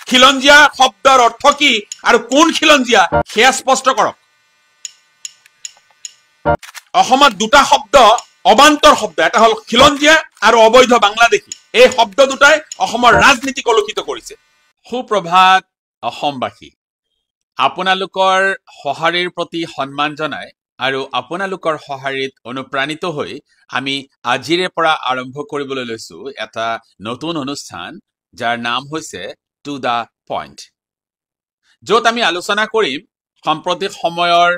খিলঞ্জীয়া শব্দৰ অৰ্থ কি আৰু কোন খিলঞ্জীয়া সেয়া স্পষ্ট কৰক অসমত দুটা শব্দ অবান্তৰ শব্দ এটা হল খিলঞ্জীয়া আৰু অবৈধ বাংলাদেশী এই শব্দ দুটাই অসমৰ ৰাজনীতি কলুষিত কৰিছে সুপ্ৰভাত অসমবাসী আপোনালোকৰ সহাৰিৰ প্ৰতি সন্মান জনাই আৰু আপোনালোকৰ সহাৰিত অনুপ্ৰাণিত হৈ আমি আজিৰে পৰা আৰম্ভ কৰিবলৈ লৈছো এটা নতুন অনুষ্ঠান যাৰ নাম হৈছে টু দা পইণ্ট য'ত আমি আলোচনা কৰিম সাম্প্ৰতিক সময়ৰ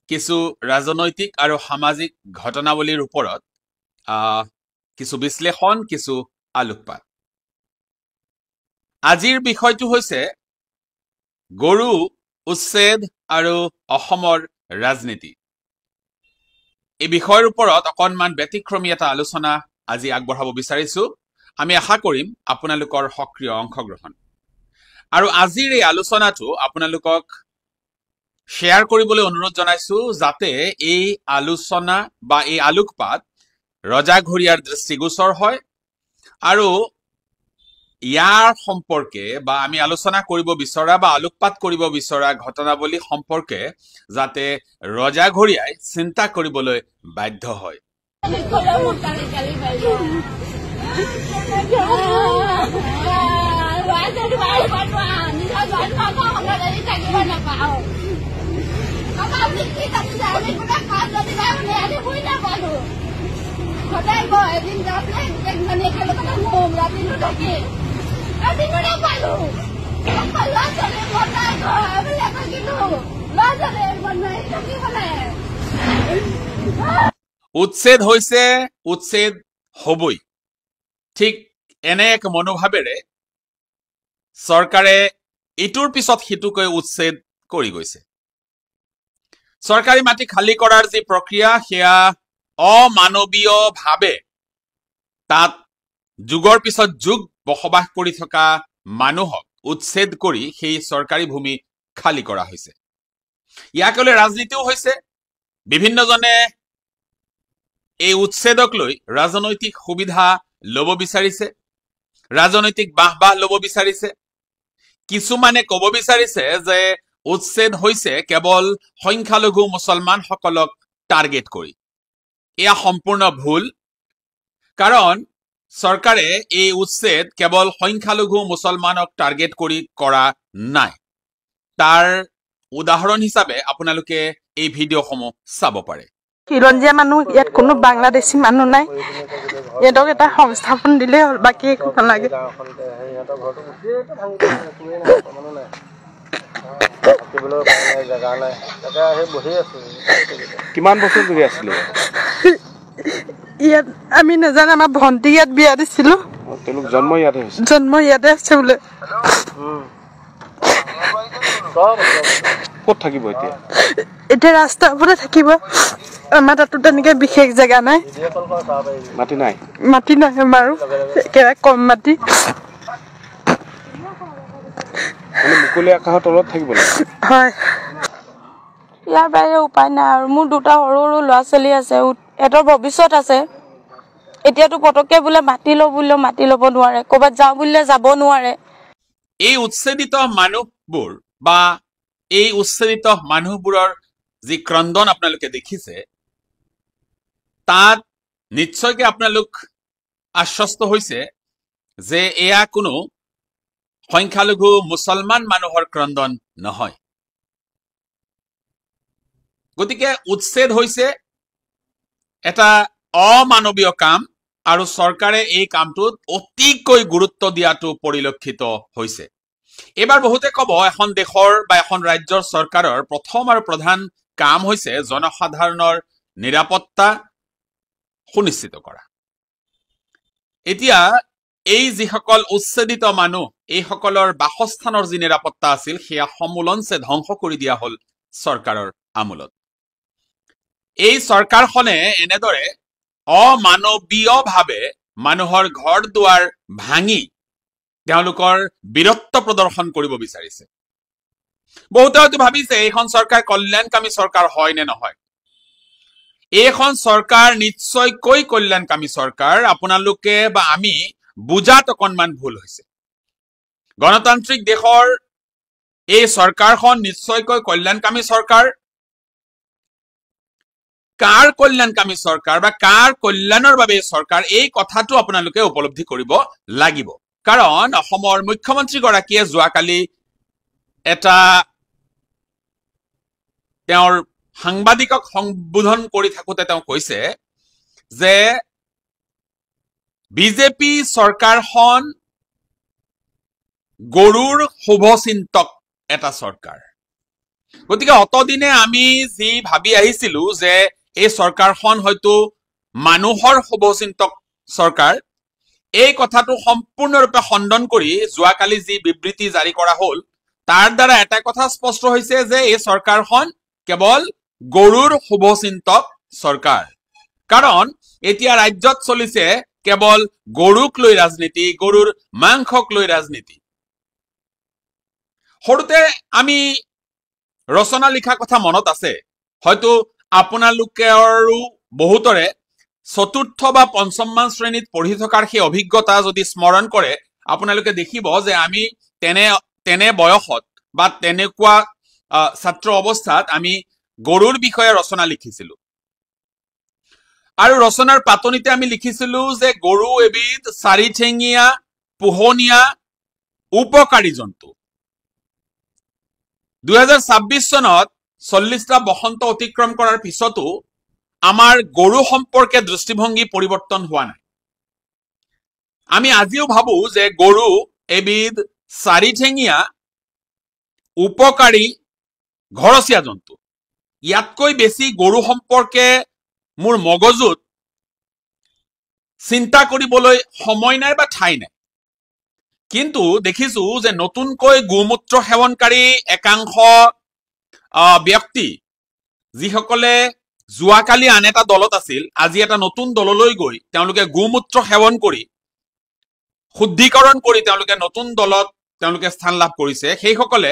কিছু ৰাজনৈতিক আৰু সামাজিক ঘটনাৱলীৰ ওপৰত কিছু বিশ্লেষণ কিছু আলোকপাত আজিৰ বিষয়টো হৈছে গৰু উচ্ছেদ আৰু অসমৰ ৰাজনীতি এই বিষয়ৰ ওপৰত অকণমান ব্যতিক্ৰমী এটা আলোচনা আজি আগবঢ়াব বিচাৰিছো আমি আশা কৰিম আপোনালোকৰ সক্ৰিয় অংশগ্ৰহণ আৰু আজিৰ এই আলোচনাটো আপোনালোকক শ্বেয়াৰ কৰিবলৈ অনুৰোধ জনাইছো যাতে এই আলোচনা বা এই আলোকপাত ৰজাঘৰীয়াৰ দৃষ্টিগোচৰ হয় আৰু ইয়াৰ সম্পৰ্কে বা আমি আলোচনা কৰিব বিচৰা বা আলোকপাত কৰিব বিচৰা ঘটনাৱলী সম্পৰ্কে যাতে ৰজাঘৰীয়াই চিন্তা কৰিবলৈ বাধ্য হয় উচ্ছেদ হৈছে উচ্ছেদ হবই ঠিক এনে এক মনোভাৱেৰে চৰকাৰে ইটোৰ পিছত সিটোকৈ উচ্ছেদ কৰি গৈছে চৰকাৰী মাটি খালী কৰাৰ যি প্ৰক্ৰিয়া সেয়া অমানৱীয়ভাৱে তাত যুগৰ পিছত যুগ বসবাস কৰি থকা মানুহক উচ্ছেদ কৰি সেই চৰকাৰী ভূমি খালী কৰা হৈছে ইয়াক লৈ ৰাজনীতিও হৈছে বিভিন্নজনে এই উচ্ছেদক লৈ ৰাজনৈতিক সুবিধা ল'ব বিচাৰিছে ৰাজনৈতিক বাহবাহ ল'ব বিচাৰিছে কিছুমানে ক'ব বিচাৰিছে যে উচ্ছেদ হৈছে কেৱল সংখ্যালঘু মুছলমানসকলক টাৰ্গেট কৰি এয়া সম্পূৰ্ণ ভুল কাৰণ চৰকাৰে এই উচ্ছেদ কেৱল সংখ্যালঘু মুছলমানক টাৰ্গেট কৰি কৰা নাই তাৰ উদাহৰণ হিচাপে আপোনালোকে এই ভিডিঅ'সমূহ চাব পাৰে খিলঞ্জীয়া মানুহ ইয়াত কোনো বাংলাদেশী মানুহ নাই ইয়াতক এটা সংস্থাপন দিলে হ'ল বাকী একো নালাগে কিমান বছৰ ধৰি আছিলে ইয়াত আমি নাজানো আমাৰ ভণ্টি ইয়াত বিয়া দিছিলো জন্ম ইয়াতে আছে বোলে ক'ত থাকিব এতিয়া ৰাস্তাৰ ওপৰতে থাকিব আমাৰ তাতো তেনেকে বিশেষ জেগা নাই মাটি নাই আমাৰো একেবাৰে কম মাটি মুকলি আকাশৰ তলত থাকিব হয় ইয়াৰ বাহিৰে উপায় নাই আৰু মোৰ দুটা সৰু সৰু ল'ৰা ছোৱালী আছে এটাৰ ভৱিষ্যত আছে এতিয়াতো পটককে বোলে মাটি ল'ব নোৱাৰে ক'ৰবাত যাওঁ বুলিলে যাব নোৱাৰে এই উচ্ছেদিত মানুহবোৰ বা এই উচ্ছেদিত মানুহবোৰৰ যি ক্ৰন্দন আপোনালোকে দেখিছে তাত নিশ্চয়কৈ আপোনালোক আশ্বস্ত হৈছে যে এয়া কোনো সংখ্যালঘু মুছলমান মানুহৰ ক্ৰন্দন নহয় গতিকে উচ্ছেদ হৈছে এটা অমানৱীয় কাম আৰু চৰকাৰে এই কামটোত অতিকৈ গুৰুত্ব দিয়াটো পৰিলক্ষিত হৈছে এবাৰ বহুতে ক'ব এখন দেশৰ বা এখন ৰাজ্যৰ চৰকাৰৰ প্ৰথম আৰু প্ৰধান কাম হৈছে জনসাধাৰণৰ নিৰাপত্তা সুনিশ্চিত কৰা এতিয়া এই যিসকল উচ্ছেদিত মানুহ এইসকলৰ বাসস্থানৰ যি নিৰাপত্তা আছিল সেয়া সমুলঞ্চে ধ্বংস কৰি দিয়া হ'ল চৰকাৰৰ আমোলত এই চৰকাৰখনে এনেদৰে অমানৱীয়ভাৱে মানুহৰ ঘৰ দুৱাৰ ভাঙি তেওঁলোকৰ বীৰত্ব প্ৰদৰ্শন কৰিব বিচাৰিছে বহুতে হয়তো ভাবিছে এইখন চৰকাৰ কল্যাণকামী চৰকাৰ হয় নে নহয় এইখন চৰকাৰ নিশ্চয়কৈ কল্যাণকামী চৰকাৰ আপোনালোকে বা আমি বুজাত অকণমান ভুল হৈছে গণতান্ত্ৰিক দেশৰ এই চৰকাৰখন নিশ্চয়কৈ কল্যাণকামী চৰকাৰ। কাৰ কল্যাণকামী চৰকাৰ বা কাৰ কল্যাণৰ বাবে চৰকাৰ, এই কথাটো আপোনালোকে উপলব্ধি কৰিব লাগিব। কাৰণ অসমৰ মুখ্যমন্ত্ৰীগৰাকীয়ে যোৱাকালি এটা তেওঁৰ সাংবাদিকক সম্বোধন কৰি থাকোঁতে তেওঁ কৈছে যে বিজেপি চৰকাৰখন গৰুৰ শুভচিন্তক এটা চৰকাৰ। গতিকে অতদিনে আমি যি ভাবি আহিছিলো যে এই চৰকাৰখন হয়তো মানুহৰ শুভচিন্তক চৰকাৰ, এই কথাটো সম্পূৰ্ণৰূপে খণ্ডন কৰি যোৱাকালি যি বিবৃতি জাৰি কৰা হ'ল তাৰ দ্বাৰা এটা কথা স্পষ্ট হৈছে যে এই চৰকাৰখন কেৱল গৰুৰ শুভচিন্তক চৰকাৰ। কাৰণ এতিয়া ৰাজ্যত চলিছে কেৱল গৰুক লৈ ৰাজনীতি, গৰুৰ মাংসক লৈ ৰাজনীতি। সৰুতে আমি ৰচনা লিখা কথা মনত আছে, হয়তো আপোনালোকেৰো বহুতৰে চতুৰ্থ বা পঞ্চমমান শ্ৰেণীত পঢ়ি থকাৰ সেই অভিজ্ঞতা যদি স্মৰণ কৰে, আপোনালোকে দেখিব যে আমি তেনে বয়সত বা তেনেকুৱা ছাত্ৰ অৱস্থাত আমি গৰুৰ বিষয়ে ৰচনা লিখিছিলো। আৰু ৰচনাৰ পাতনিতে আমি লিখিছিলো যে গৰু এবিধ চাৰিঠেঙীয়া পোহনীয়া উপকাৰী জন্তু। 2026 চনত 40টা বসন্ত অতিক্ৰম কৰাৰ পিছতো আমাৰ গৰু সম্পৰ্কে দৃষ্টিভংগী পৰিৱৰ্তন হোৱা নাই। আমি আজিও ভাবো যে গৰু এবিধ চাৰিঠেঙীয়া উপকাৰী ঘৰচীয়া জন্তু। ইয়াতকৈ বেছি গৰু সম্পৰ্কে মোৰ মগজুত চিন্তা কৰিবলৈ সময় নাই বা ঠাই নাই। কিন্তু দেখিছো যে নতুনকৈ গোমূত্ৰ সেৱনকাৰী একাংশ ব্যক্তি, যিসকলে যোৱাকালি আন এটা দলত আছিল, আজি এটা নতুন দললৈ গৈ তেওঁলোকে গোমূত্ৰ সেৱন কৰি শুদ্ধিকৰণ কৰি তেওঁলোকে নতুন দলত তেওঁলোকে স্থান লাভ কৰিছে। সেইসকলে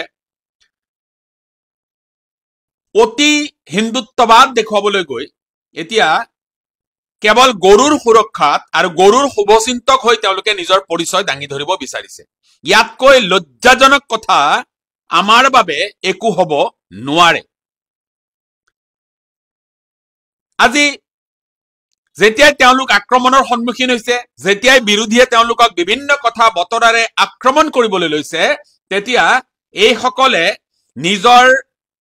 অতি হিন্দুত্ববাদ দেখুৱাবলৈ গৈ এতিয়া কেৱল গৰুৰ সুৰক্ষাত আৰু গৰুৰ শুভচিন্তক হৈ তেওঁলোকে নিজৰ পৰিচয় দাঙি ধৰিব বিচাৰিছে। ইয়াতকৈ লজ্জাজনক কথা আমাৰ বাবে একো হ'ব নোৱাৰে। আজি যেতিয়াই তেওঁলোক আক্ৰমণৰ সন্মুখীন হৈছে, যেতিয়াই বিৰোধীয়ে তেওঁলোকক বিভিন্ন কথা বতৰাৰে আক্ৰমণ কৰিবলৈ লৈছে, তেতিয়া এইসকলে নিজৰ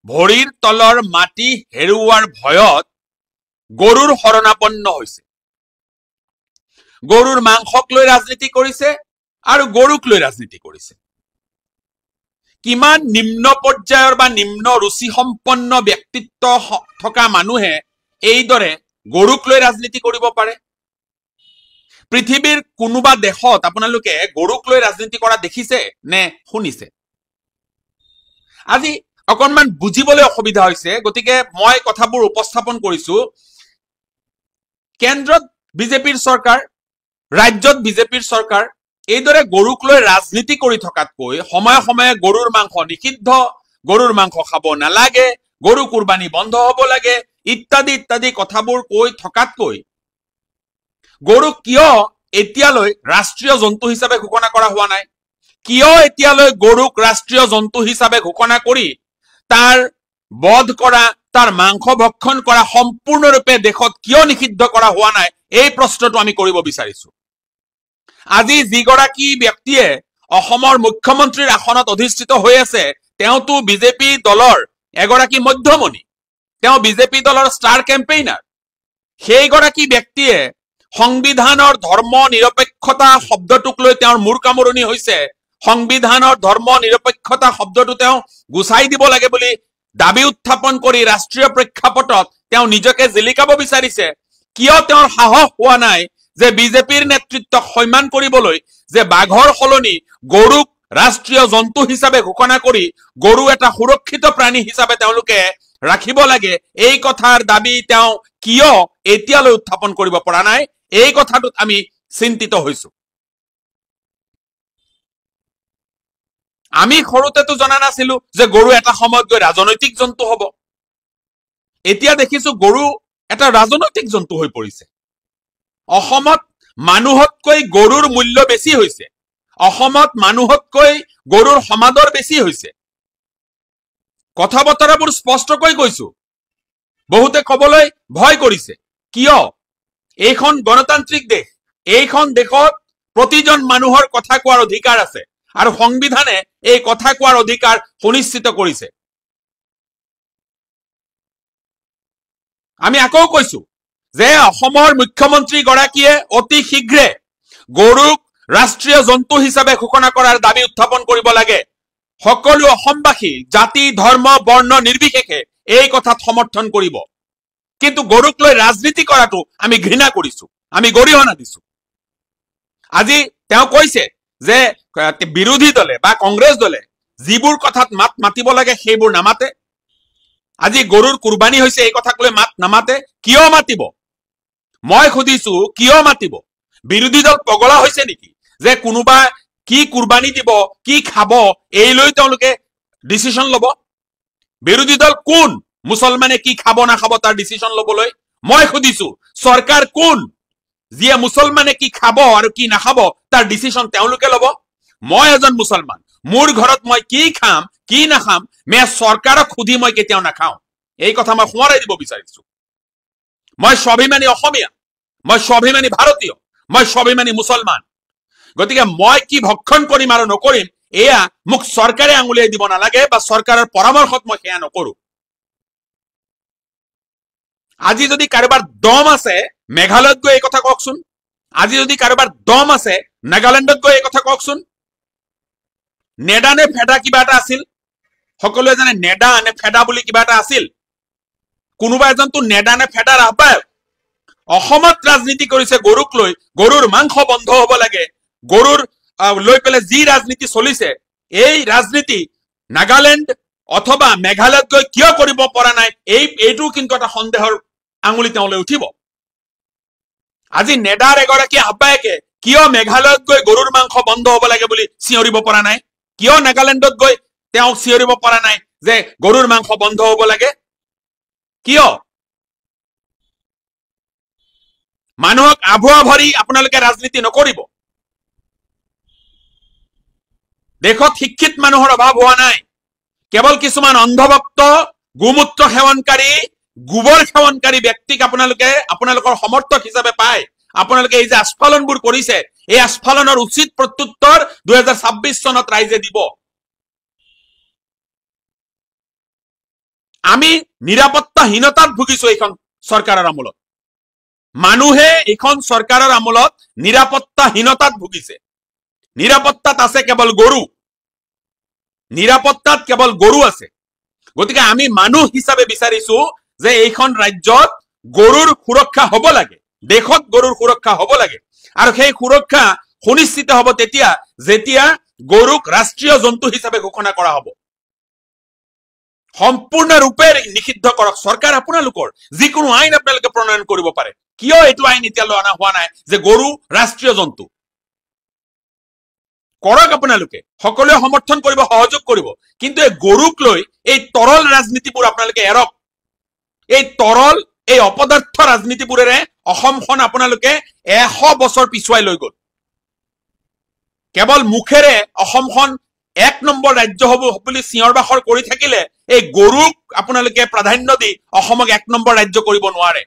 ভৰিৰ তলৰ মাটি হেৰুওৱাৰ ভয়ত গৰুৰ শৰণাপন্ন হৈছে। গৰুৰ মাংসক লৈ ৰাজনীতি কৰিছে আৰু গৰুক লৈ ৰাজনীতি কৰিছে। কিমান নিম্ন পৰ্যায়ৰ বা নিম্ন ৰুচি সম্পন্ন ব্যক্তিত্ব থকা মানুহে এইদৰে গৰুক লৈ ৰাজনীতি কৰিব পাৰে? পৃথিৱীৰ কোনোবা দেশত আপোনালোকে গৰুক লৈ ৰাজনীতি কৰা দেখিছে নে শুনিছে? আজি অকণমান বুজিবলৈ অসুবিধা হৈছে, গতিকে মই কথাবোৰ উপস্থাপন কৰিছো। কেন্দ্ৰত বিজেপিৰ চৰকাৰ, ৰাজ্যত বিজেপিৰ চৰকাৰ এইদৰে গৰুক লৈ ৰাজনীতি কৰি থকাতকৈ সময়ে সময়ে গৰুৰ মাংস নিষিদ্ধ, গৰুৰ মাংস খাব নালাগে, গৰু কুৰবানী বন্ধ হ'ব লাগে ইত্যাদি ইত্যাদি কথাবোৰ কৈ থকাতকৈ গৰুক কিয় এতিয়ালৈ ৰাষ্ট্ৰীয় জন্তু হিচাপে ঘোষণা কৰা হোৱা নাই? কিয় এতিয়ালৈ গৰুক ৰাষ্ট্ৰীয় জন্তু হিচাপে ঘোষণা কৰি তাৰ বধ কৰা, তাৰ মাংস ভক্ষণ কৰা সম্পূৰ্ণৰূপে দেশত কিয় নিষিদ্ধ কৰা হোৱা নাই? এই প্ৰশ্নটো আমি কৰিব বিচাৰিছো। আজি যিগৰাকী ব্যক্তিয়ে অসমৰ মুখ্যমন্ত্ৰীৰ আসনত অধিষ্ঠিত হৈ আছে, তেওঁতো বিজেপি দলৰ এগৰাকী মধ্যমণি, তেওঁ বিজেপি দলৰ ষ্টাৰ কেম্পেইনাৰ। সেইগৰাকী ব্যক্তিয়ে সংবিধানৰ ধৰ্ম নিৰপেক্ষতা শব্দটোক লৈ তেওঁৰ মূৰ কামোৰণি হৈছে। সংবিধানৰ ধৰ্ম নিৰপেক্ষতা শব্দটো তেওঁ গুচাই দিব লাগে বুলি দাবী উত্থাপন কৰি ৰাষ্ট্ৰীয় প্ৰেক্ষাপটত তেওঁ নিজকে জিলিকাব বিচাৰিছে। কিয় তেওঁৰ সাহস হোৱা নাই যে বিজেপিৰ নেতৃত্বক সন্মান কৰিবলৈ যে বাঘৰ সলনি গৰুক ৰাষ্ট্ৰীয় জন্তু হিচাপে ঘোষণা কৰি গৰু এটা সুৰক্ষিত প্ৰাণী হিচাপে তেওঁলোকে ৰাখিব লাগে, এই কথাৰ দাবী তেওঁ কিয় এতিয়ালৈ উত্থাপন কৰিব পৰা নাই? এই কথাটোত আমি চিন্তিত হৈছো। আমি সৰুতেতো জনা নাছিলো যে গৰু এটা সময়ত গৈ ৰাজনৈতিক জন্তু হ'ব। এতিয়া দেখিছো গৰু এটা ৰাজনৈতিক জন্তু হৈ পৰিছে। অসমত মানুহতকৈ গৰুৰ মূল্য বেছি হৈছে। অসমত মানুহতকৈ গৰুৰ সমাদৰ বেছি হৈছে। কথা বতৰাবোৰ স্পষ্টকৈ কৈছো। বহুতে কবলৈ ভয় কৰিছে। কিয়? এইখন গণতান্ত্ৰিক দেশ। এইখন দেশত প্ৰতিজন মানুহৰ কথা কোৱাৰ অধিকাৰ আছে আৰু সংবিধানে এই কথা কোৱাৰ অধিকাৰ সুনিশ্চিত কৰিছে। আমি আকৌ কৈছো যে অসমৰ মুখ্যমন্ত্ৰী গৰাকীয়ে অতি শীঘ্ৰে গৰুক ৰাষ্ট্ৰীয় জন্তু হিচাপে ঘোষণা কৰাৰ দাবী উত্থাপন কৰিব লাগে। সকলো অসমবাসী জাতি ধৰ্ম বৰ্ণ নিৰ্বিশেষে এই কথাত সমৰ্থন কৰিব। কিন্তু গৰুক লৈ ৰাজনীতি কৰাটো আমি ঘৃণা কৰিছো, আমি গৰিহণা দিছো। আজি তেওঁ কৈছে যে বিৰোধী দলে বা কংগ্ৰেছ দলে যিবোৰ কথাত মাত মাতিব লাগে সেইবোৰ নামাতে। আজি গৰুৰ কুৰবানী হৈছে এই কথাক লৈ মাত নামাতে। কিয় মাতিব? মই সুধিছো কিয় মাতিব? বিৰোধী দল পগলা হৈছে নেকি যে কোনোবা কি কুৰবানী দিব কি খাব এই লৈ তেওঁলোকে ডিচিশন ল'ব? বিৰোধী দল কোন? মুছলমানে কি খাব নাখাব তাৰ ডিচিশন ল'বলৈ? মই সুধিছো চৰকাৰ কোন যিয়ে মুছলমানে কি খাব আৰু কি নাখাব তাৰ ডিচিশন তেওঁলোকে ল'ব? মই এজন মুছলমান, মোৰ ঘৰত মই কি খাম কি নাখাম চৰকাৰক সুধি মই কেতিয়াও নাখাওঁ। এই কথা মই সোঁৱৰাই দিব বিচাৰিছো। মই স্বাভিমানী অসমীয়া, মই স্বাভিমানী ভাৰতীয়, মই স্বাভিমানী মুছলমান। গতিকে মই কি ভক্ষণ কৰিম আৰু নকৰিম এয়া মোক চৰকাৰে আঙুলিয়াই দিব নালাগে বা চৰকাৰৰ পৰামৰ্শত মই সেয়া নকৰো। আজি যদি কাৰোবাৰ দম আছে মেঘালয়ত গৈ এই কথা কওকচোন। আজি যদি কাৰোবাৰ দম আছে নাগালেণ্ডত গৈ এই কথা কওকচোন। নেডা নে ফেডা কিবা এটা আছিল, সকলোৱে জানে নেডা নে ফেডা বুলি কিবা এটা আছিল। কোনোবা এজনতো নেডা নে ফেডাৰ আহ্বায়ক। অসমত ৰাজনীতি কৰিছে গৰুক লৈ, গৰুৰ মাংস বন্ধ হব লাগে, গৰুৰ লৈ পেলাই যি ৰাজনীতি চলিছে এই ৰাজনীতি নাগালেণ্ড অথবা মেঘালয়ত গৈ কিয় কৰিব পৰা নাই এইটো কিন্তু এটা সন্দেহৰ আঙুলি তেওঁলৈ উঠিব। আজি নেডাৰ এগৰাকী আহ্বায়কে কিয় মেঘালয়ত গৈ গৰুৰ মাংস বন্ধ হব লাগে বুলি চিঞৰিব পৰা নাই? কিয় নাগালেণ্ডত গৈ তেওঁ চিঞৰিব পৰা নাই যে গৰুৰ মাংস বন্ধ হব লাগে? কিয়? মানুহক আভুৱা ভৰি আপোনালোকে ৰাজনীতি নকৰিব। দেশত শিক্ষিত মানুহৰ অভাৱ হোৱা নাই। কেৱল কিছুমান অন্ধভক্ত গোমূত্ৰ সেৱনকাৰী গোবৰ সেৱনকাৰী ব্যক্তিক আপোনালোকৰ সমৰ্থক হিচাপে পায়। আপোনালোকে এই যে আস্ফালনবোৰ কৰিছে এই আস্ফালনৰ উচিত প্ৰত্যুত্তৰ 2026 চনত ৰাইজে দিব। আমি নিৰাপত্তাহীনতাত ভুগিছো এইখন চৰকাৰৰ আমোলত। মানুহে এইখন চৰকাৰৰ আমোলত নিৰাপত্তাহীনতাত ভুগিছে। নিৰাপত্তাত আছে কেৱল গৰু, নিৰাপত্তাত কেৱল গৰু আছে। গতিকে আমি মানুহ হিচাপে বিচাৰিছো যে এইখন ৰাজ্যত গৰুৰ সুৰক্ষা হব লাগে, দেশত গৰুৰ সুৰক্ষা হব লাগে। আৰু সেই সুৰক্ষা সুনিশ্চিত হব তেতিয়া যেতিয়া গৰুক ৰাষ্ট্ৰীয় জন্তু হিচাপে ঘোষণা কৰা হব। সম্পূৰ্ণৰূপে নিষিদ্ধ কৰক চৰকাৰ। আপোনালোকৰ যিকোনো আইন আপোনালোকে প্ৰণয়ন কৰিব পাৰে। কিয় এইটো আইন এতিয়ালৈ অনা হোৱা নাই যে গৰু ৰাষ্ট্ৰীয় জন্তু? কৰক আপোনালোকে, সকলোৱে সমৰ্থন কৰিব, সহযোগ কৰিব। কিন্তু এই গৰুক লৈ এই তৰল ৰাজনীতিবোৰ আপোনালোকে এৰক। এই তৰল এই অপদাৰ্থ ৰাজনীতিবোৰেৰে অসমখন আপোনালোকে 100 বছৰ পিছুৱাই লৈ গল। কেৱল মুখেৰে অসমখন 1 নম্বৰ ৰাজ্য হব বুলি চিঞৰ বাখৰ কৰি থাকিলে এই গৰুক আপোনালোকে প্ৰাধান্য দি অসমক 1 নম্বৰ ৰাজ্য কৰিব নোৱাৰে।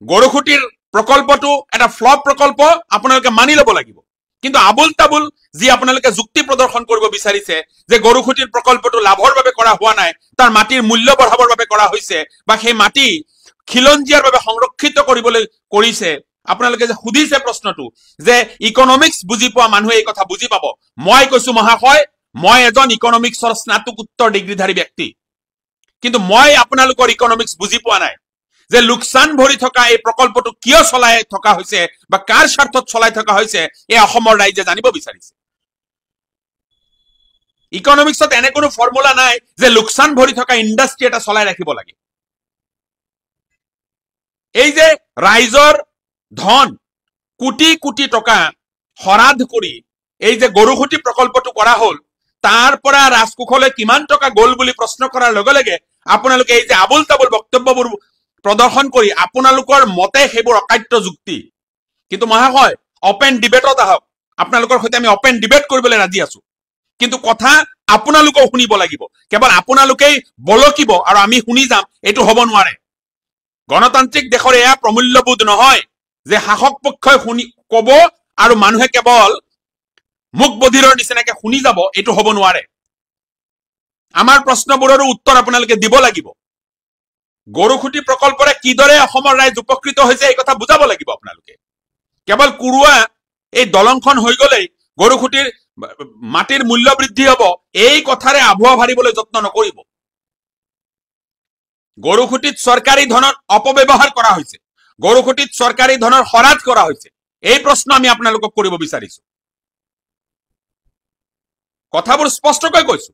গৰুখুটিৰ প্ৰকল্পটো এটা ফ্লপ প্ৰকল্প, আপোনালোকে মানি ল'ব লাগিব। কিন্তু আবুল তাবুল যি আপোনালোকে যুক্তি প্ৰদৰ্শন কৰিব বিচাৰিছে যে গৰুখুটিৰ প্ৰকল্পটো লাভৰ বাবে কৰা হোৱা নাই, তাৰ মাটিৰ মূল্য বঢ়াবৰ বাবে কৰা হৈছে বা সেই মাটি খিলঞ্জীয়াৰ বাবে সংৰক্ষিত কৰিবলৈ কৰিছে। আপোনালোকে যে সুধিছে প্ৰশ্নটো যে ইকনমিক্স বুজি পোৱা মানুহে এই কথা বুজি পাব। মই কৈছো মহাশয়, মই এজন ইকনমিক্সৰ স্নাতকোত্তৰ ডিগ্ৰীধাৰী ব্যক্তি, কিন্তু মই আপোনালোকৰ ইকনমিক্স বুজি পোৱা নাই যে লোকচান ভৰি থকা এই প্ৰকল্পটো কিয় চলাই থকা হৈছে বা কাৰ স্বাৰ্থত চলাই থকা হৈছে এই অসমৰ ৰাইজে জানিব বিচাৰিছে। ইকনমিক্সত এনে কোনো ফৰ্মুলা নাই যে লোকচান ভৰি থকা ইণ্ডাষ্ট্ৰি এটা চলাই ৰাখিব লাগে। এই যে ৰাইজৰ ধন কোটি কোটি টকা হৰাধ কৰি এই যে গৰুখুটি প্ৰকল্পটো কৰা হল, তাৰ পৰা ৰাজকোষলৈ কিমান টকা গল বুলি প্ৰশ্ন কৰাৰ লগে লগে আপোনালোকে এই যে আবুল তাবুল বক্তব্যবোৰ প্ৰদৰ্শন কৰি আপোনালোকৰ মতে সেইবোৰ অকাট্য যুক্তি। কিন্তু মহাশয়, অপেন ডিবেটত আহক, আপোনালোকৰ সৈতে আমি অপেন ডিবেট কৰিবলৈ ৰাজি আছো, কিন্তু কথা আপোনালোকেও শুনিব লাগিব। কেৱল আপোনালোকেই বলকিব আৰু আমি শুনি যাম, এইটো হ'ব নোৱাৰে। গণতান্ত্ৰিক দেশৰ এয়া প্ৰমূল্যবোধ নহয় যে শাসক পক্ষই শুনি কব আৰু মানুহে কেৱল মুখ বধিৰৰ নিচিনাকে শুনি যাব, এইটো হ'ব নোৱাৰে। আমাৰ প্ৰশ্নবোৰৰো উত্তৰ আপোনালোকে দিব লাগিব। গৰুখুটি প্ৰকল্পৰে কিদৰে অসমৰ ৰাইজ উপকৃত হৈছে এই কথা বুজাব লাগিব আপোনালোকে। কেৱল কুৰুৱা এই দলংখন হৈ গলেই গৰুখুটিৰ মাটিৰ মূল্য বৃদ্ধি হ'ব, এই কথাৰে আভুৱা ভাৰিবলৈ যত্ন নকৰিব। গৰুখুটিত চৰকাৰী ধনৰ অপব্যৱহাৰ কৰা হৈছে, গৰুখুটিত চৰকাৰী ধনৰ হৰাজ কৰা হৈছে, এই প্ৰশ্ন আমি আপোনালোকক কৰিব বিচাৰিছো। কথাবোৰ স্পষ্টকৈ কৈছো।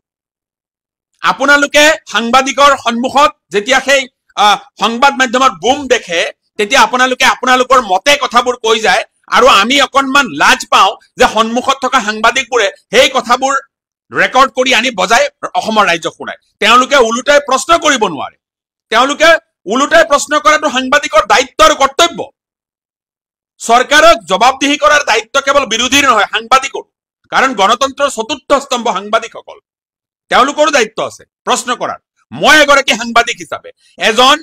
আপোনালোকে সাংবাদিকৰ সন্মুখত যেতিয়া সেই সংবাদ মাধ্যমত বুম দেখে, তেতিয়া আপোনালোকে আপোনালোকৰ মতে কথাবোৰ কৈ যায় আৰু আমি অকণমান লাজ পাওঁ যে সন্মুখত থকা সাংবাদিকবোৰে সেই কথাবোৰ ৰেকৰ্ড কৰি আনি বজাই অসমৰ ৰাইজক শুনায়। তেওঁলোকে ওলোটাই প্ৰশ্ন কৰিব নোৱাৰে। তেওঁলোকে ওলোটাই প্ৰশ্ন কৰাটো সাংবাদিকৰ দায়িত্ব আৰু কৰ্তব্য। চৰকাৰক জবাবদিহি কৰাৰ দায়িত্ব কেৱল বিৰোধীৰ নহয়, সাংবাদিকৰ। কাৰণ গণতন্ত্ৰৰ চতুৰ্থ স্তম্ভ সাংবাদিকসকল, তেওঁলোকৰো দায়িত্ব আছে প্ৰশ্ন কৰাৰ। মই এগৰাকী সাংবাদিক হিচাপে, এজন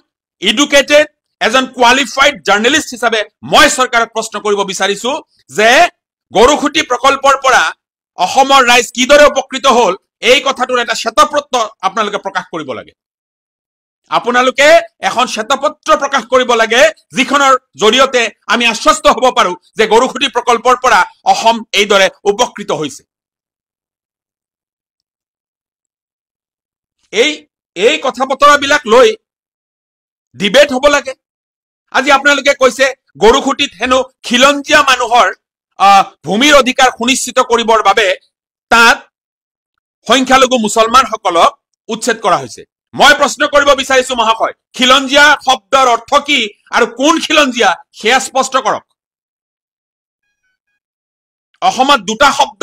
এডুকেটেড, এজন কোৱালিফাইড জাৰ্নেলিষ্ট হিচাপে মই চৰকাৰক প্ৰশ্ন কৰিব বিচাৰিছো যে গৰুখুটি প্ৰকল্পৰ পৰা অসমৰ ৰাইজ কিদৰে উপকৃত হল, এই কথাটোৰ এটা শ্বেতপত্ৰ আপোনালোকে প্ৰকাশ কৰিব লাগে। আপোনালোকে এখন শ্বেতপত্ৰ প্ৰকাশ কৰিব লাগে, যিখনৰ জৰিয়তে আমি আশ্বস্ত হ'ব পাৰো যে গৰুখুটি প্ৰকল্পৰ পৰা অসম এইদৰে উপকৃত হৈছে। এই কথা বতৰাবিলাক লৈ ডিবেট হ'ব লাগে। আজি আপোনালোকে কৈছে গৰুখুটিত হেনো খিলঞ্জীয়া মানুহৰ ভূমিৰ অধিকাৰ সুনিশ্চিত কৰিবৰ বাবে তাত সংখ্যালঘু মুছলমানসকলক উচ্ছেদ কৰা হৈছে। মই প্ৰশ্ন কৰিব বিচাৰিছো মহাশয়, খিলঞ্জীয়া শব্দৰ অৰ্থ কি আৰু কোন খিলঞ্জীয়া সেয়া স্পষ্ট কৰক। অসমত দুটা শব্দ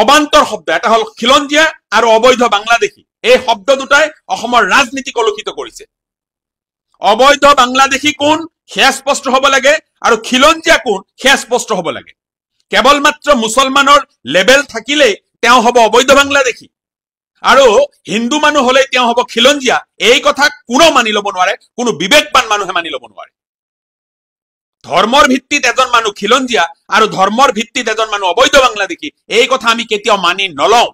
অবান্তৰ শব্দ, এটা হল খিলঞ্জীয়া আৰু অবৈধ বাংলাদেশী। এই শব্দ দুটাই অসমৰ ৰাজনীতি কলুষিত কৰিছে। অবৈধ বাংলাদেশী কোন সেয়া স্পষ্ট হ'ব লাগে আৰু খিলঞ্জীয়া কোন সেয়া স্পষ্ট হ'ব লাগে। কেৱল মাত্ৰ মুছলমানৰ লেবেল থাকিলেই তেওঁ হ'ব অবৈধ বাংলাদেশী আৰু হিন্দু মানুহ হলেই তেওঁ হ'ব খিলঞ্জীয়া, এই কথা কোনো মানি ল'ব নোৱাৰে, কোনো বিবেকবান মানুহে মানি ল'ব নোৱাৰে। ধৰ্মৰ ভিত্তিত এজন মানুহ খিলঞ্জীয়া আৰু ধৰ্মৰ ভিত্তিত এজন মানুহ অবৈধ বাংলাদেশী, এই কথা আমি কেতিয়াও মানি নলওঁ।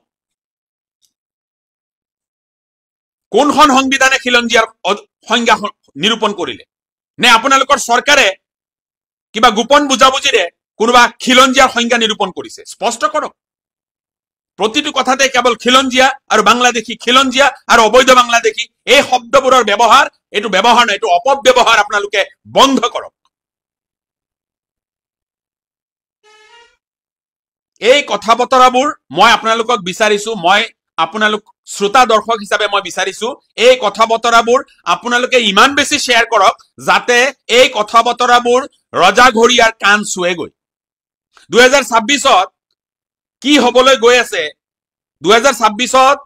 কোনখন সংবিধানে খিলঞ্জীয়াৰ সংজ্ঞা নিৰূপণ কৰিলে? নে আপোনালোকৰ চৰকাৰে কিবা গোপন বুজাবুজিৰে কোনোবা খিলঞ্জীয়াৰ সংজ্ঞা নিৰূপণ কৰিছে? স্পষ্ট কৰক। প্ৰতিটো কথাতে কেৱল খিলঞ্জীয়া আৰু বাংলাদেশী, খিলঞ্জীয়া আৰু অবৈধ বাংলাদেশী, এই শব্দবোৰৰ ব্যৱহাৰ, এইটো ব্যৱহাৰ নহয়, এইটো অপব্যৱহাৰ আপোনালোকে বন্ধ কৰক। এই কথা বতৰাবোৰ মই আপোনালোকক বিচাৰিছো, মই আপোনালোক শ্ৰোতা দৰ্শক হিচাপে মই বিচাৰিছো এই কথা বতৰাবোৰ আপোনালোকে ইমান বেছি শ্বেয়াৰ কৰক যাতে এই কথা বতৰাবোৰ ৰজাঘৰীয়াৰ কাণ চুৱেগৈ। 2026ত কি হবলৈ গৈ আছে, 2026ত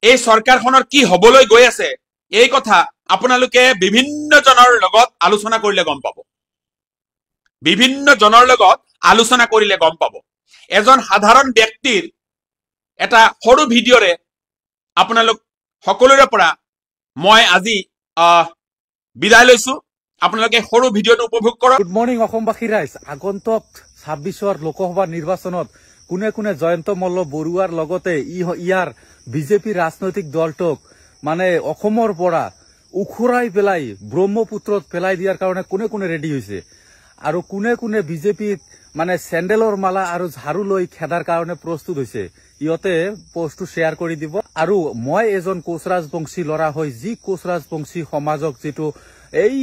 এই চৰকাৰখনৰ কি হবলৈ গৈ আছে, এই কথা আপোনালোকে বিভিন্ন জনৰ লগত আলোচনা কৰিলে গম পাব। বিভিন্ন জনৰ লগত আলোচনা কৰিলে গম পাব। এজন সাধাৰণ ব্যক্তিৰ এটা সৰু ভিডিঅ'ৰে আপোনালোক সকলোৰে পৰা মই আজি বিদায় লৈছো। আপোনালোকে সৰু ভিডিঅ'টো উপভোগ কৰক। গুড মৰ্নিং অসমবাসী ৰাইজ। আগন্তুক 26ৰ লোকসভা নিৰ্বাচনত কোনে কোনে জয়ন্ত মল্ল বৰুৱাৰ লগতে ইয়াৰ বিজেপি ৰাজনৈতিক দলটোক মানে অসমৰ পৰা উখুৰাই পেলাই ব্ৰহ্মপুত্ৰত পেলাই দিয়াৰ কাৰণে কোনে কোনে ৰেডি হৈছে আৰু কোনে কোনে বিজেপিত মানে চেণ্ডেলৰ মালা আৰু ঝাৰু লৈ খেদাৰ কাৰণে প্ৰস্তুত হৈছে, ইহঁতে পোষ্টটো শ্বেয়াৰ কৰি দিব। আৰু মই এজন কোচ ৰাজবংশী ল'ৰা হৈ যি কোচ ৰাজবংশী সমাজক যিটো এই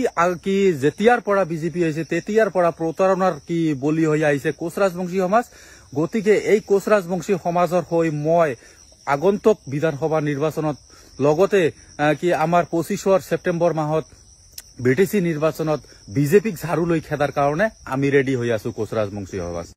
কি যেতিয়াৰ পৰা বিজেপি আহিছে তেতিয়াৰ পৰা প্ৰতাৰণাৰ কি বলি হৈ আহিছে কোচ ৰাজবংশী সমাজ, গতিকে এই কোচ ৰাজবংশী সমাজৰ হৈ মই আগন্তুক বিধানসভা নিৰ্বাচনত লগতে কি আমাৰ 25 ছেপ্টেম্বৰ মাহত BTC নিৰ্বাচনত বিজেপিক ঝাৰু লৈ খেদাৰ কাৰণে আমি ৰেডি হৈ আছো কোচ ৰাজবংশী সমাজ।